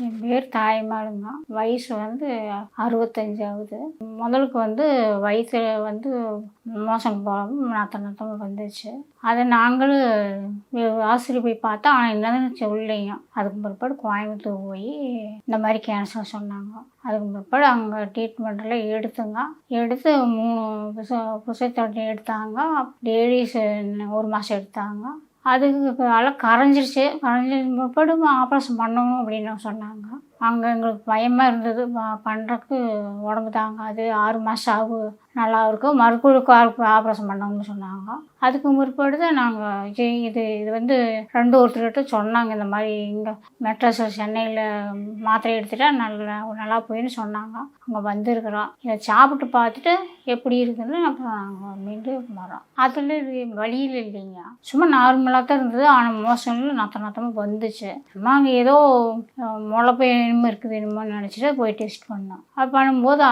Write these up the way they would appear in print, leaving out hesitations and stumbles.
என் பேர் தாயம்மாளுங்க. வயசு வந்து 65 ஆகுது. முதலுக்கு வந்து வயித்துல வந்து மோஷன் போகாம நாத்தம் வந்துச்சு. அதை நாங்களும் ஆஸ்பத்திரி போய் பார்த்தா, ஆனால் என்னன்னு சொல்லலைங்க. அதுக்கு பிற்பாடு கோயம்புத்தூர் போய் இந்த மாதிரி கேன்சர் சொன்னாங்க. அதுக்கு பிற்பாடு அங்கே ட்ரீட்மெண்ட்டெல்லாம் எடுத்துங்க. எடுத்து 3 புசத்தொட்டி எடுத்தாங்க. டெய்லிஸ் 1 மாதம் எடுத்தாங்க. அதுக்கு எல்லாம் கரைஞ்சிருச்சு. கரைஞ்சதுக்கு பிற்பாடு ஆப்ரேஷன் பண்ணணும் அப்படின்னு சொன்னாங்க. அங்கே எங்களுக்கு பயமாக இருந்தது. பண்ணுறக்கு உடம்பு தாங்காது, 6 மாதம் ஆகும், நல்லா இருக்கும், மறுபடியும் ஆப்ரேஷன் பண்ணணும்னு சொன்னாங்க. அதுக்கு முற்பாடு தான் நாங்கள் இது வந்து ஒருத்தர்கிட்ட சொன்னாங்க. இந்த மாதிரி இங்கே மெட்ராஸில் சென்னையில் மாத்திரை எடுத்துட்டா நல்லா போயின்னு சொன்னாங்க. அங்கே வந்திருக்கிறோம். இதை சாப்பிட்டு பார்த்துட்டு எப்படி இருக்குதுன்னு அப்புறம் நாங்கள் மீண்டும் வரோம். அதில் வழியில் இல்லைங்க, சும்மா நார்மலாக தான் இருந்தது. ஆனால் மோஷனில் நத்தமாக வந்துச்சு. சும்மா அங்கே ஏதோ முளைப்பை இருக்குது என்னமோ நினச்சிட்டு போய் டெஸ்ட் பண்ணோம். அது பண்ணும்போது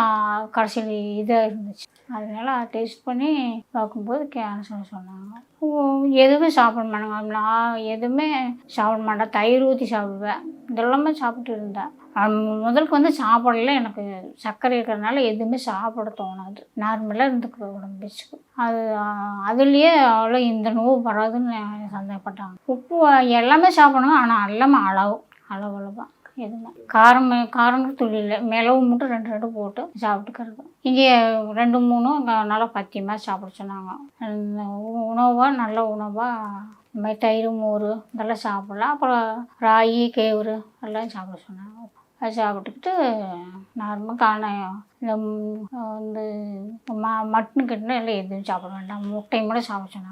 கடைசியில் இதாக இருந்துச்சு. அதனால் டெஸ்ட் பண்ணி பார்க்கும்போது கேன்சர்னு சொன்னாங்க. எதுவுமே சாப்பிட மாட்டேங்க. நான் எதுவுமே சாப்பிட மாட்டேன். தயிர் ஊற்றி சாப்பிடுவேன். இதெல்லாமே சாப்பிட்டு இருந்தேன். முதலுக்கு வந்து சாப்பாடெல்லாம் எனக்கு சர்க்கரை இருக்கிறதுனால எதுவுமே சாப்பிட தோணாது. நார்மலாக இருந்துக்கு உடம்புச்சுக்கு. அதுலேயே அவ்வளோ இந்த நோவு வராதுன்னு சந்தேகப்பட்டாங்க. உப்பு எல்லாமே சாப்பிடணும், ஆனால் எல்லாமே அளவுதான். எதுவுமே காரங்கள் துளி இல்லை. மிளகு மட்டும் 2 போட்டு சாப்பிட்டுக்கிறது. இங்கே 2-3 நல்லா பத்தியமாக சாப்பிட சொன்னாங்க. நல்ல உணவாக இந்த மாதிரி தயிர், மோர் இதெல்லாம் சாப்பிட்லாம். அப்புறம் ராகி, கேவுரு எல்லாம் சாப்பிட சொன்னாங்க. அதை சாப்பிட்டுக்கிட்டு நார்மலாக இந்த மட்டன் கிட்டனா எல்லாம் எதுவும் சாப்பிட வேண்டாம், முட்டையும் கூட சாப்பிட சொன்னாங்க.